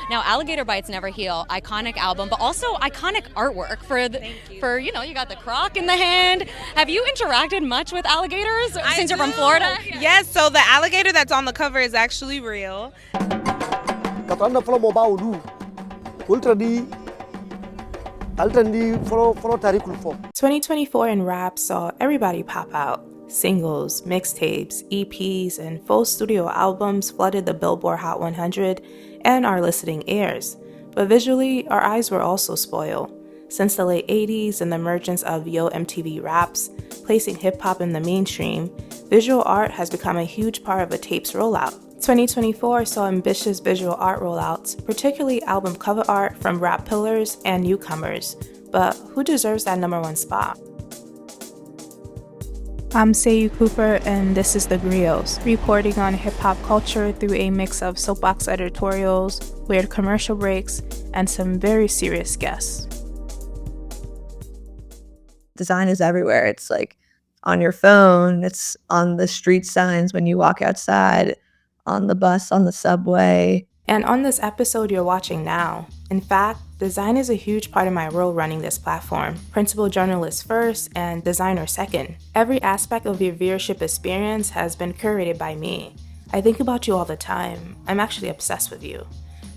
Now, Alligator Bites Never Heal, iconic album, but also iconic artwork for you got the croc in the hand. Have you interacted much with alligators since you're from Florida? Yes, so the alligator that's on the cover is actually real. Twenty 24 in rap saw everybody pop out. Singles, mixtapes, EPs, and full studio albums flooded the Billboard Hot 100 and our listening ears. But visually, our eyes were also spoiled. Since the late 80s and the emergence of Yo MTV Raps, placing hip-hop in the mainstream, visual art has become a huge part of a tape's rollout. 2024 saw ambitious visual art rollouts, particularly album cover art from rap pillars and newcomers. But who deserves that number one spot? I'm Sayou Cooper, and this is The Griots, reporting on hip-hop culture through a mix of soapbox editorials, weird commercial breaks, and some very serious guests. Design is everywhere. It's like on your phone, it's on the street signs when you walk outside, on the bus, on the subway. And on this episode you're watching now, in fact, design is a huge part of my role running this platform. Principal journalist first and designer second. Every aspect of your viewership experience has been curated by me. I think about you all the time. I'm actually obsessed with you.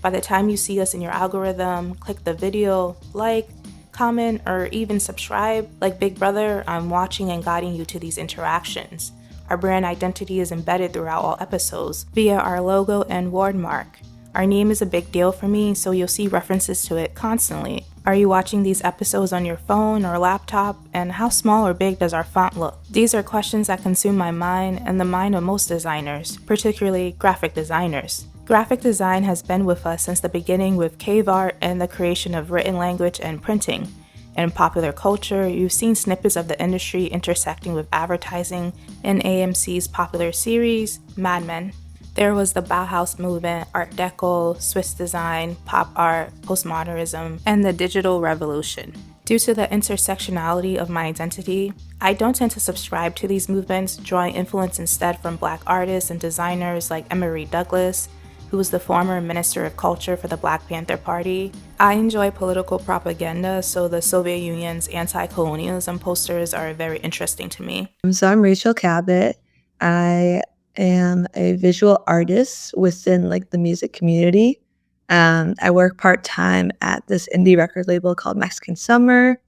By the time you see us in your algorithm, click the video, like, comment, or even subscribe, like Big Brother, I'm watching and guiding you to these interactions. Our brand identity is embedded throughout all episodes via our logo and wordmark. Our name is a big deal for me, so you'll see references to it constantly. Are you watching these episodes on your phone or laptop? And how small or big does our font look? These are questions that consume my mind and the mind of most designers, particularly graphic designers. Graphic design has been with us since the beginning with cave art and the creation of written language and printing. In popular culture, you've seen snippets of the industry intersecting with advertising in AMC's popular series, Mad Men. There was the Bauhaus movement, Art Deco, Swiss design, pop art, postmodernism, and the digital revolution. Due to the intersectionality of my identity, I don't tend to subscribe to these movements, drawing influence instead from Black artists and designers like Emory Douglas, who was the former Minister of Culture for the Black Panther Party. I enjoy political propaganda, so the Soviet Union's anti-colonialism posters are very interesting to me. So I'm Rachel Cabitt. I am a visual artist within like the music community. I work part-time at this indie record label called Mexican Summer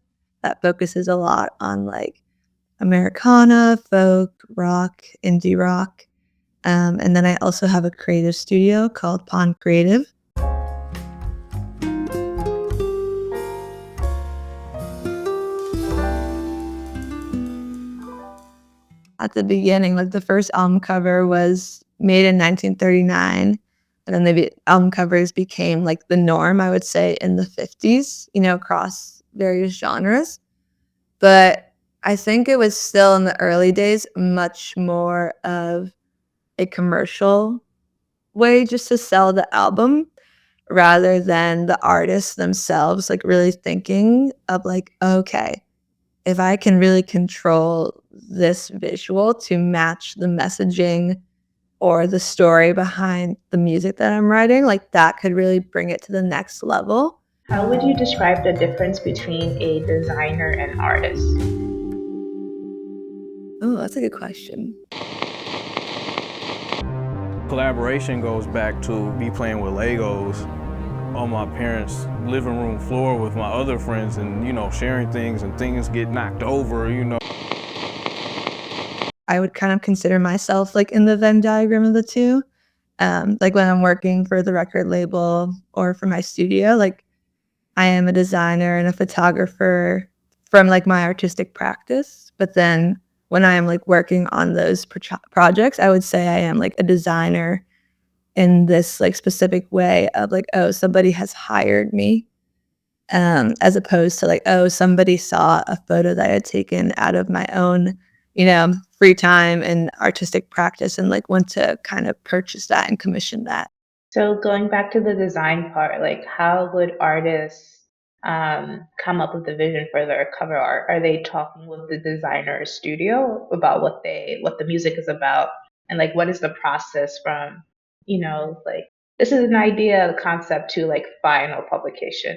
that focuses a lot on like Americana, folk, rock, indie rock. And then I also have a creative studio called Pond Creative. At the beginning, like the first album cover was made in 1939. And then the album covers became like the norm, I would say, in the 50s, across various genres. But I think it was still in the early days much more of a commercial way just to sell the album rather than the artists themselves like really thinking of like, okay, if I can really control this visual to match the messaging or the story behind the music that I'm writing, like that could really bring it to the next level. How would you describe the difference between a designer and artist? Oh, that's a good question. Collaboration goes back to me playing with Legos on my parents' living room floor with my other friends and, sharing things and things get knocked over, I would kind of consider myself like in the Venn diagram of the two. Like when I'm working for the record label or for my studio, like I am a designer and a photographer from like my artistic practice. But then when I am like working on those projects, I would say I am like a designer in this like specific way of like, oh, somebody has hired me, as opposed to like, oh, somebody saw a photo that I had taken out of my own, free time and artistic practice and like went to kind of purchase that and commission that. So going back to the design part, like how would artists come up with the vision for their cover art? Are they talking with the designer studio about what the music is about, and like what is the process from like this is an idea, a concept to like final publication.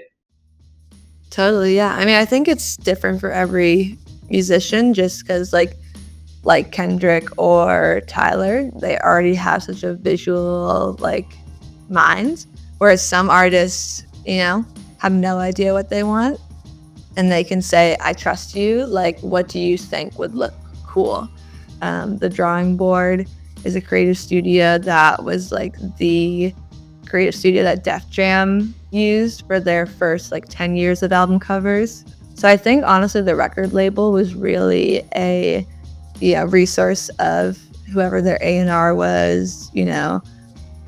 Totally, yeah. I mean, I think it's different for every musician just because like Kendrick or Tyler, they already have such a visual like mind, whereas some artists, have no idea what they want, and they can say, I trust you, like, what do you think would look cool? The Drawing Board is a creative studio that was like the creative studio that Def Jam used for their first like 10 years of album covers. So I think honestly the record label was really a resource of whoever their A&R was.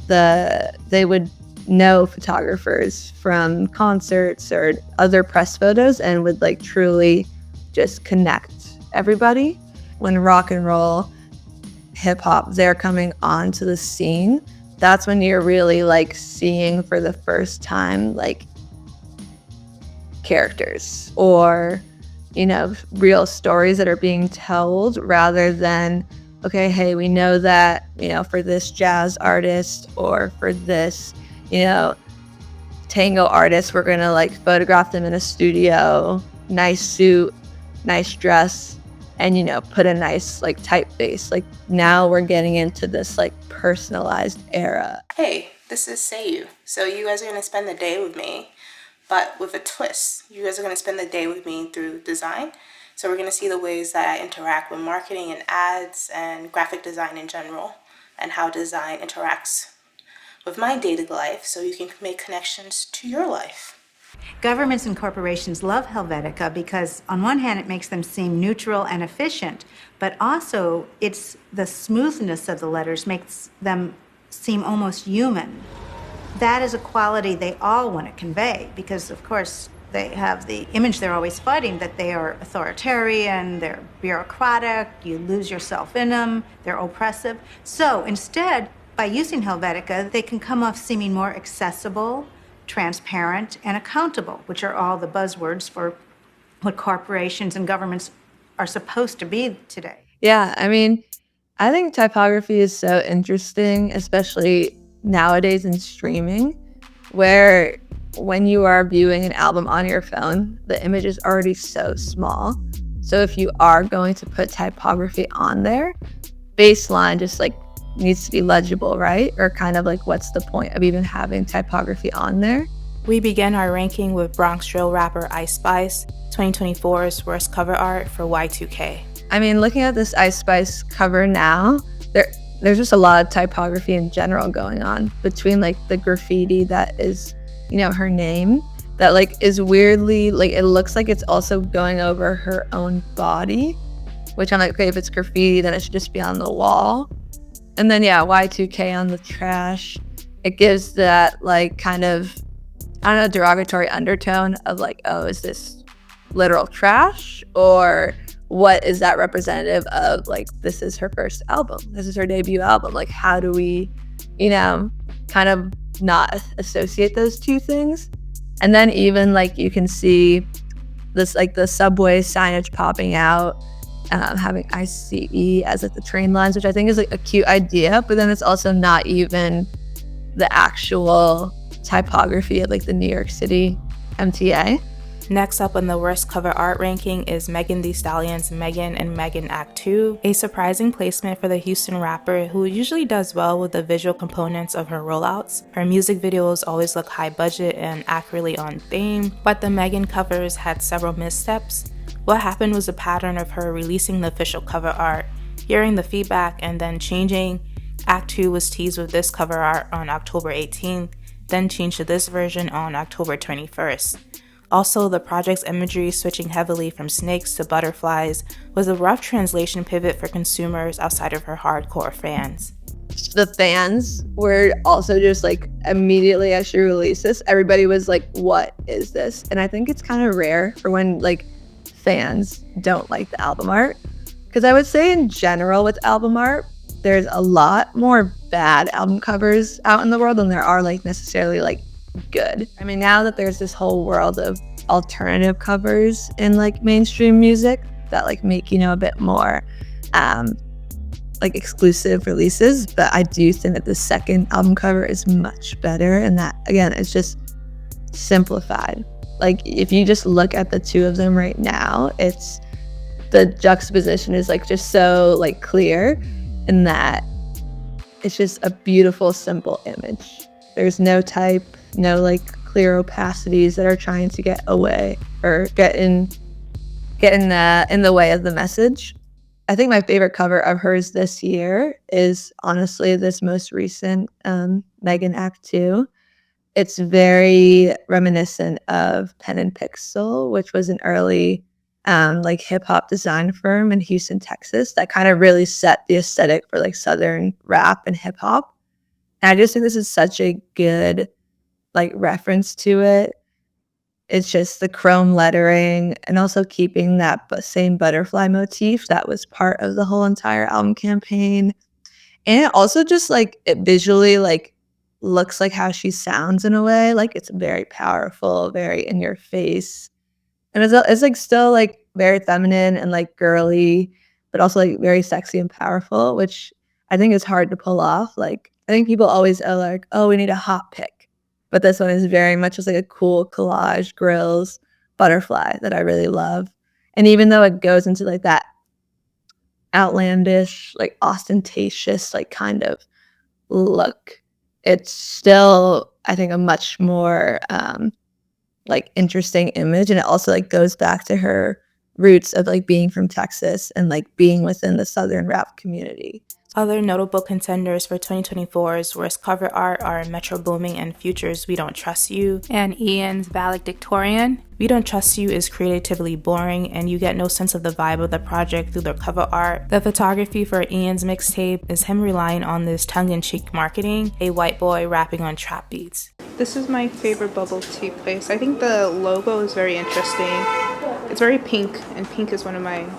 They would know photographers from concerts or other press photos and would like truly just connect everybody. When rock and roll, hip hop, they're coming onto the scene, that's when you're really like seeing for the first time like characters or real stories that are being told, rather than, okay, hey, we know that for this jazz artist or for this tango artist, we're gonna like photograph them in a studio, nice suit, nice dress, and put a nice like typeface. Like now we're getting into this like personalized era. Hey, this is Sayou. So you guys are going to spend the day with me, but with a twist. You guys are going to spend the day with me through design. So we're going to see the ways that I interact with marketing and ads and graphic design in general, and how design interacts with my daily life so you can make connections to your life. Governments and corporations love Helvetica because on one hand it makes them seem neutral and efficient, but also it's the smoothness of the letters makes them seem almost human. That is a quality they all want to convey because, of course, they have the image they're always fighting that they are authoritarian, they're bureaucratic, you lose yourself in them, they're oppressive. So instead, by using Helvetica, they can come off seeming more accessible, transparent, and accountable, which are all the buzzwords for what corporations and governments are supposed to be today. Yeah, I mean, I think typography is so interesting, especially nowadays in streaming, where when you are viewing an album on your phone, the image is already so small. So if you are going to put typography on there, baseline just like needs to be legible, right? Or kind of like, what's the point of even having typography on there? We begin our ranking with Bronx drill rapper Ice Spice, 2024's worst cover art for Y2K. I mean, looking at this Ice Spice cover now, there's just a lot of typography in general going on between like the graffiti that is, her name, that like is weirdly, like it looks like it's also going over her own body, which I'm like, okay, if it's graffiti, then it should just be on the wall. And then, yeah, Y2K on the trash. It gives that, like, kind of, I don't know, derogatory undertone of, like, oh, is this literal trash? Or what is that representative of, like, this is her first album. This is her debut album. Like, how do we, kind of not associate those two things? And then even, like, you can see this, like, the subway signage popping out. Having ICE as like the train lines, which I think is like a cute idea, but then it's also not even the actual typography of like the New York City MTA. Next up on the worst cover art ranking is Megan Thee Stallion's Megan and Megan Act 2, a surprising placement for the Houston rapper who usually does well with the visual components of her rollouts. Her music videos always look high budget and accurately on theme, but the Megan covers had several missteps. What happened was a pattern of her releasing the official cover art, hearing the feedback, and then changing. Act 2 was teased with this cover art on October 18th, then changed to this version on October 21st. Also, the project's imagery switching heavily from snakes to butterflies was a rough translation pivot for consumers outside of her hardcore fans. The fans were also just like, immediately as she released this, everybody was like, what is this? And I think it's kind of rare for when like fans don't like the album art, because I would say in general with album art, there's a lot more bad album covers out in the world than there are like necessarily like good. I mean, now that there's this whole world of alternative covers in like mainstream music that like make, a bit more like exclusive releases, but I do think that the second album cover is much better, and that again is just simplified. Like if you just look at the two of them right now, it's the juxtaposition is like just so like clear, in that it's just a beautiful simple image. There's no type, no like clear opacities that are trying to get away or get in the way of the message. I think my favorite cover of hers this year is honestly this most recent Megan Act 2. It's very reminiscent of Pen and Pixel, which was an early like hip hop design firm in Houston, Texas, that kind of really set the aesthetic for like Southern rap and hip hop. And I just think this is such a good like reference to it. It's just the chrome lettering and also keeping that same butterfly motif that was part of the whole entire album campaign. And it also just like it visually like looks like how she sounds in a way. Like it's very powerful, very in your face. And it's like still like very feminine and like girly, but also like very sexy and powerful, which I think is hard to pull off. Like I think people always are like, oh, we need a hot pick. But this one is very much just like a cool collage grills butterfly that I really love. And even though it goes into like that outlandish, like ostentatious, like kind of look, it's still, I think, a much more like interesting image. And it also like goes back to her roots of like being from Texas and like being within the Southern rap community. Other notable contenders for 2024's worst cover art are Metro Booming and Future's We Don't Trust You and Ian's Valedictorian. We Don't Trust You is creatively boring, and you get no sense of the vibe of the project through their cover art. The photography for Ian's mixtape is him relying on this tongue-in-cheek marketing, a white boy rapping on trap beats. This is my favorite bubble tea place. I think the logo is very interesting. It's very pink, and pink is one of my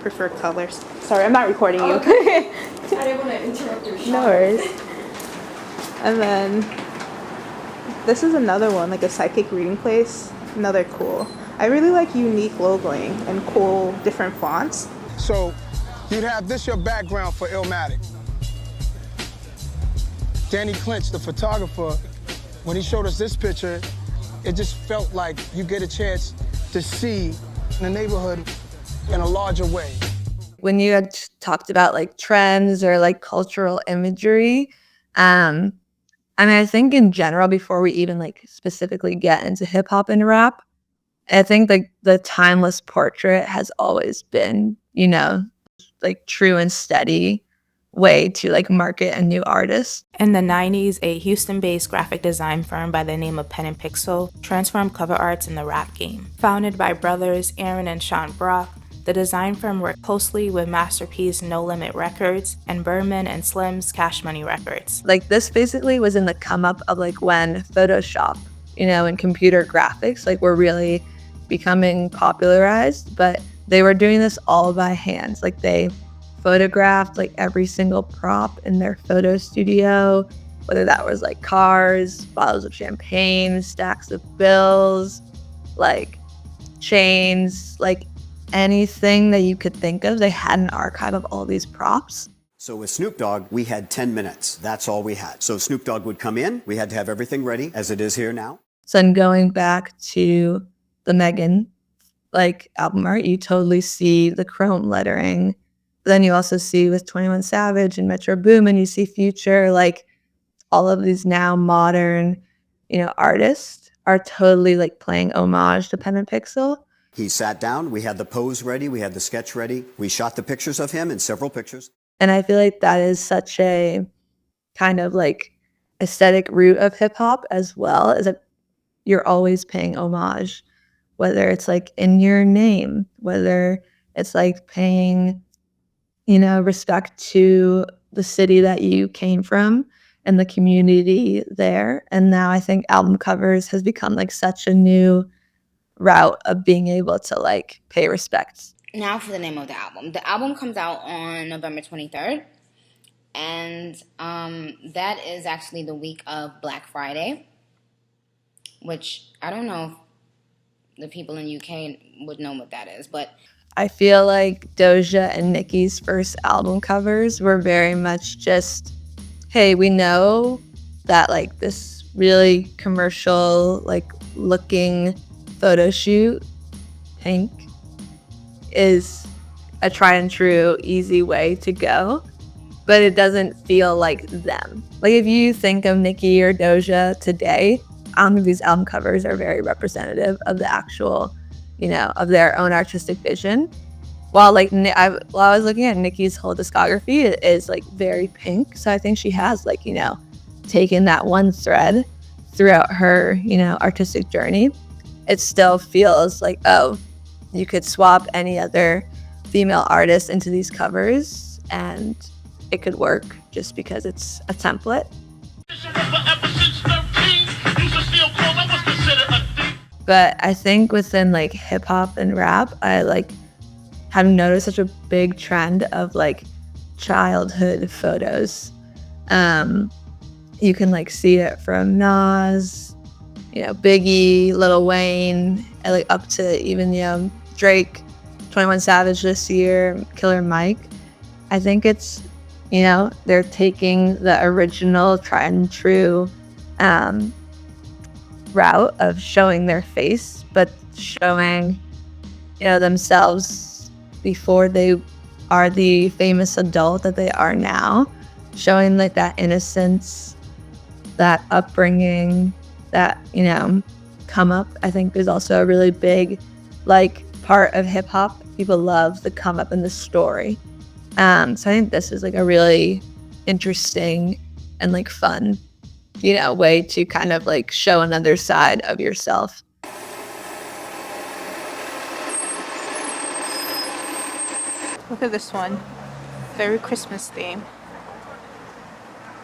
preferred colors. Sorry, I'm not recording you. Okay. I didn't want to interrupt your shot. No worries. And then this is another one, like a psychic reading place. Another cool. I really like unique logoing and cool different fonts. So you'd have this your background for Illmatic. Danny Clinch, the photographer, when he showed us this picture, it just felt like you get a chance to see the neighborhood in a larger way. When you had talked about like trends or like cultural imagery, I mean, I think in general, before we even like specifically get into hip hop and rap, I think like the timeless portrait has always been, you know, like true and steady way to like market a new artist. In the 90s, a Houston-based graphic design firm by the name of Pen and Pixel transformed cover arts in the rap game. Founded by brothers Aaron and Sean Brock, the design firm worked closely with Masterpiece No Limit Records and Birdman and Slim's Cash Money Records. Like this basically was in the come up of like when Photoshop, you know, and computer graphics like were really becoming popularized, but they were doing this all by hand. Like they photographed like every single prop in their photo studio, whether that was like cars, bottles of champagne, stacks of bills, like chains, like anything that you could think of. They had an archive of all these props. So with Snoop Dogg, we had 10 minutes. That's all we had. So Snoop Dogg would come in. We had to have everything ready, as it is here now. So then going back to the Megan like album art, you totally see the chrome lettering. But then you also see with 21 Savage and Metro Boomin, you see Future, like all of these now modern, you know, artists are totally like playing homage to Pen and Pixel. He sat down, we had the pose ready, we had the sketch ready. We shot the pictures of him in several pictures. And I feel like that is such a kind of like aesthetic root of hip hop as well, is that you're always paying homage, whether it's like in your name, whether it's like paying, you know, respect to the city that you came from and the community there. And now I think album covers has become like such a new route of being able to like pay respect. Now for the name of the album. The album comes out on November 23rd, and that is actually the week of Black Friday, which I don't know if the people in UK would know what that is, but I feel like Doja and Nicki's first album covers were very much just, hey, we know that like this really commercial like looking photo shoot, Pink, is a tried and true easy way to go, but it doesn't feel like them. Like if you think of Nicki or Doja today, I don't think these album covers are very representative of the actual, you know, of their own artistic vision. While like while I was looking at Nicki's whole discography, it is like very Pink. So I think she has like, you know, taken that one thread throughout her, you know, artistic journey. It still feels like, oh, you could swap any other female artist into these covers and it could work just because it's a template. But I think within like hip hop and rap, I like have noticed such a big trend of like childhood photos. You can like see it from Nas, you know, Biggie, Lil Wayne, and like up to even, you know, Drake, 21 Savage this year, Killer Mike. I think it's, you know, they're taking the original tried and true route of showing their face, but showing, you know, themselves before they are the famous adult that they are now, showing like that innocence, that upbringing, that, you know, come up. I think is also a really big like part of hip hop. People love the come up in the story. So I think this is like a really interesting and like fun, you know, way to kind of like show another side of yourself. Look at this one. Very Christmas theme.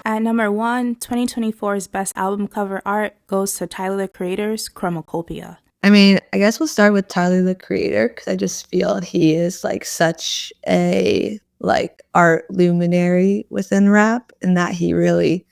At number 1, 2024's best album cover art goes to Tyler the Creator's Chromacopia. I mean, I guess we'll start with Tyler the Creator because I just feel he is like such a like art luminary within rap, and that he really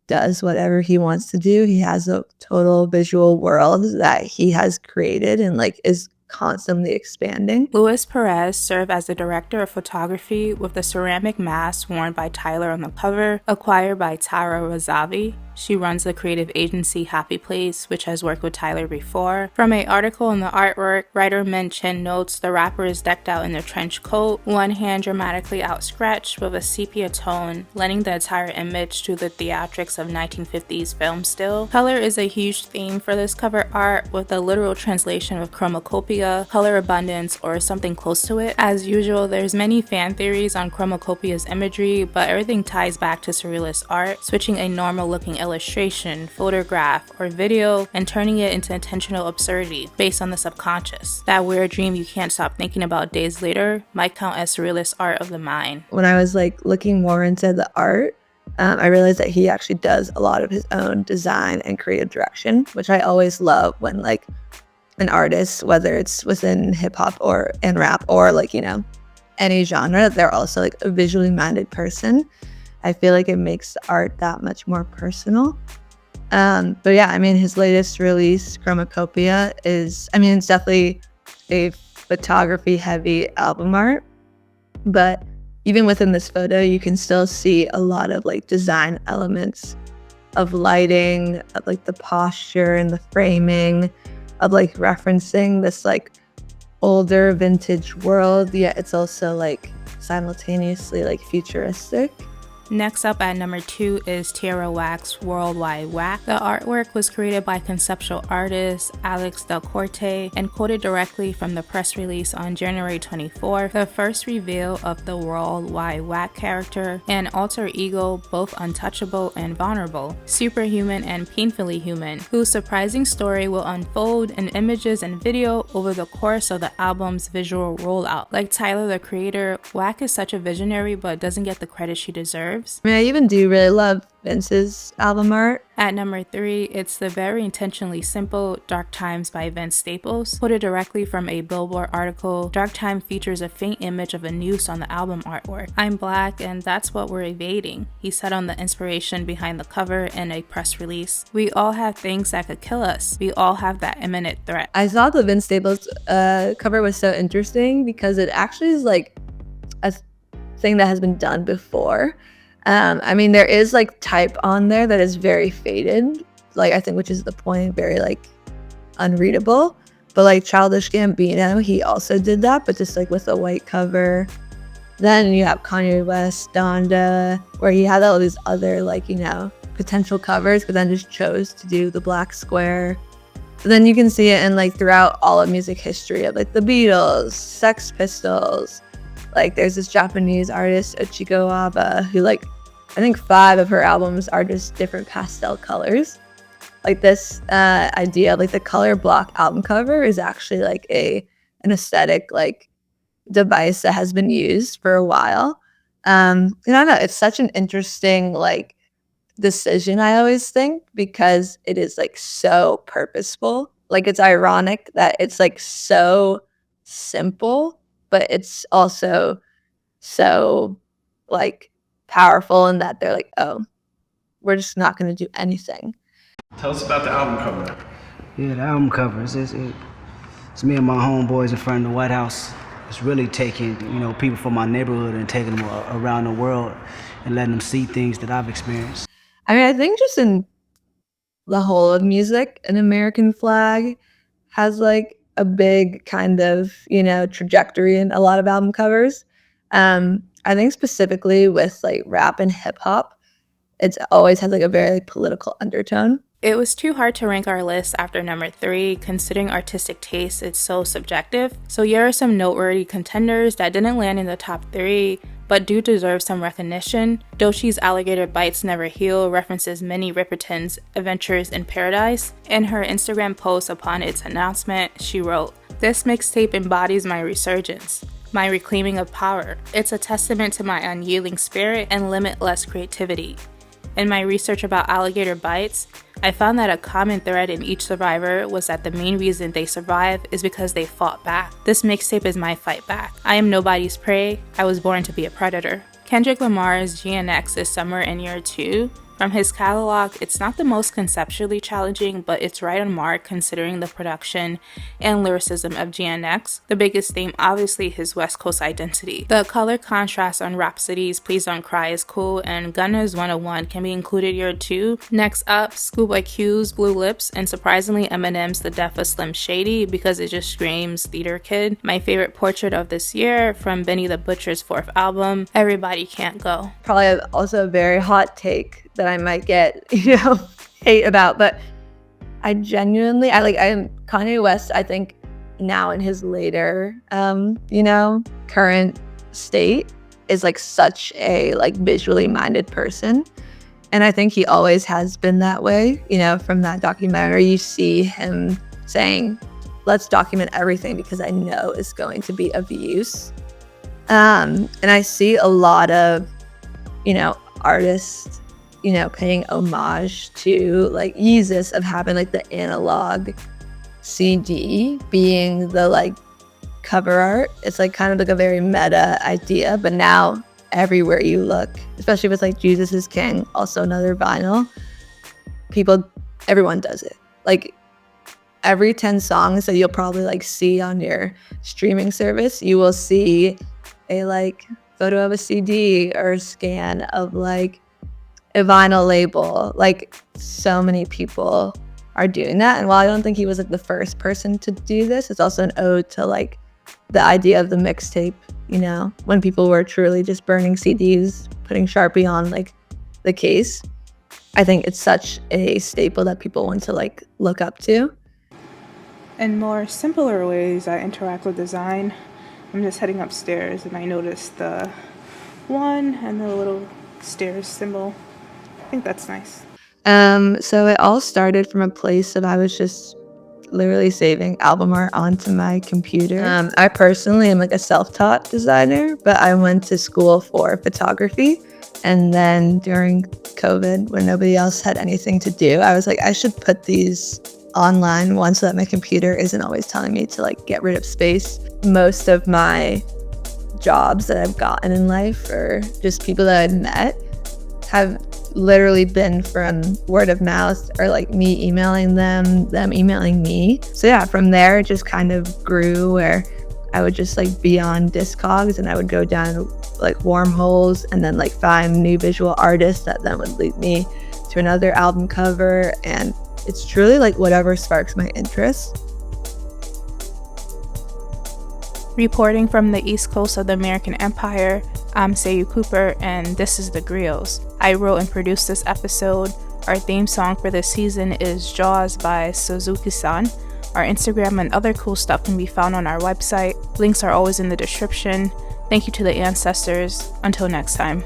does whatever he wants to do. He has a total visual world that he has created and like is constantly expanding. Luis Perez served as the director of photography with the ceramic mask worn by Tyler on the cover, acquired by Tara Razavi. She runs the creative agency Happy Place, which has worked with Tyler before. From an article in the artwork, writer Min Chen notes the rapper is decked out in their trench coat, one hand dramatically outstretched with a sepia tone, lending the entire image to the theatrics of 1950s film still. Color is a huge theme for this cover art, with a literal translation of chromacopia, color abundance, or something close to it. As usual, there's many fan theories on chromacopia's imagery, but everything ties back to surrealist art, switching a normal looking illustration, photograph, or video and turning it into intentional absurdity based on the subconscious. That weird dream you can't stop thinking about days later might count as surrealist art of the mind. When I was like looking more into the art, I realized that he actually does a lot of his own design and creative direction, which I always love when like an artist, whether it's within hip hop or in rap or like, you know, any genre, they're also like a visually minded person. I feel like it makes the art that much more personal. But yeah, I mean, his latest release, Chromacopia, is, I mean, it's definitely a photography heavy album art, but even within this photo, you can still see a lot of like design elements of lighting, of like the posture and the framing, of like referencing this like older vintage world, yet it's also like simultaneously like futuristic. Next up at number 2 is Tierra Whack's Worldwide Whack. The artwork was created by conceptual artist Alex Del Corte and quoted directly from the press release on January 24th, the first reveal of the Worldwide Whack character, an alter ego both untouchable and vulnerable, superhuman and painfully human, whose surprising story will unfold in images and video over the course of the album's visual rollout. Like Tyler the Creator, Whack is such a visionary but doesn't get the credit she deserves. I mean, I even do really love Vince's album art. At number 3, it's the very intentionally simple Dark Times by Vince Staples. Quoted directly from a Billboard article, Dark Time features a faint image of a noose on the album artwork. I'm black and that's what we're evading, he said on the inspiration behind the cover in a press release. We all have things that could kill us. We all have that imminent threat. I thought the Vince Staples cover was so interesting because it actually is like a thing that has been done before. I mean, there is like type on there that is very faded, like I think, which is the point, very like unreadable. But like Childish Gambino, he also did that, but just like with a white cover. Then you have Kanye West, Donda, where he had all these other like, you know, potential covers, but then just chose to do the black square. But then you can see it in like throughout all of music history of like the Beatles, Sex Pistols. Like there's this Japanese artist, Ochiko Aba, who like, I think 5 of her albums are just different pastel colors. Like this idea of like the color block album cover is actually like an aesthetic like device that has been used for a while. And I don't know, it's such an interesting like decision, I always think, because it is like so purposeful. Like it's ironic that it's like so simple, but it's also so like powerful in that they're like, oh, we're just not going to do anything. Tell us about the album cover. Yeah, the album cover. It's me and my homeboys in front of the White House. It's really taking, you know, people from my neighborhood and taking them around the world and letting them see things that I've experienced. I mean, I think just in the whole of music, an American flag has like a big kind of, you know, trajectory in a lot of album covers. I think specifically with like rap and hip hop, it's always has like a very political undertone. It was too hard to rank our list after number 3, considering artistic taste is so subjective. So here are some noteworthy contenders that didn't land in the top 3, but do deserve some recognition. Doechie's Alligator Bites Never Heal references Minnie Riperton's Adventures in Paradise. In her Instagram post upon its announcement, she wrote, "This mixtape embodies my resurgence, my reclaiming of power. It's a testament to my unyielding spirit and limitless creativity. In my research about alligator bites, I found that a common thread in each survivor was that the main reason they survive is because they fought back. This mixtape is my fight back. I am nobody's prey. I was born to be a predator." Kendrick Lamar's GNX is somewhere in year 2. From his catalog, it's not the most conceptually challenging, but it's right on mark considering the production and lyricism of GNX. The biggest theme, obviously, his West Coast identity. The color contrast on Rhapsody's Please Don't Cry is cool, and Gunna's 101 can be included year 2. Next up, Schoolboy Q's Blue Lips, and surprisingly Eminem's The Death of Slim Shady, because it just screams theater kid. My favorite portrait of this year, from Benny the Butcher's 4th album, Everybody Can't Go. Probably also a very hot take that I might get, you know, hate about, but I genuinely, I'm Kanye West, I think now in his later, you know, current state is like such a like visually minded person. And I think he always has been that way, you know, from that documentary, you see him saying, let's document everything because I know it's going to be of use. And I see a lot of, you know, artists, you know, paying homage to like Yeezus of having like the analog CD being the like cover art. It's like kind of like a very meta idea, but now everywhere you look, especially with like Jesus is King, also another vinyl, everyone does it. Like every 10 songs that you'll probably like see on your streaming service, you will see a like photo of a CD or a scan of like a vinyl label. Like so many people are doing that, and while I don't think he was like the first person to do this, it's also an ode to like the idea of the mixtape, you know, when people were truly just burning CDs, putting Sharpie on like the case. I think it's such a staple that people want to like look up to. In more simpler ways I interact with design, I'm just heading upstairs and I noticed the 1 and the little stairs symbol. I think that's nice. So it all started from a place that I was just literally saving album art onto my computer. I personally am like a self-taught designer, but I went to school for photography. And then during COVID, when nobody else had anything to do, I was like, I should put these online one so that my computer isn't always telling me to like get rid of space. Most of my jobs that I've gotten in life, or just people that I've met, have literally been from word of mouth, or like me emailing them emailing me. So yeah, from there it just kind of grew, where I would just like be on Discogs and I would go down like wormholes and then like find new visual artists that then would lead me to another album cover. And it's truly like whatever sparks my interest. Reporting from the east coast of the American Empire, I'm Sayou Cooper, and this is The Griots. I wrote and produced this episode. Our theme song for this season is Jaws by Suzuki-san. Our Instagram and other cool stuff can be found on our website. Links are always in the description. Thank you to the ancestors. Until next time.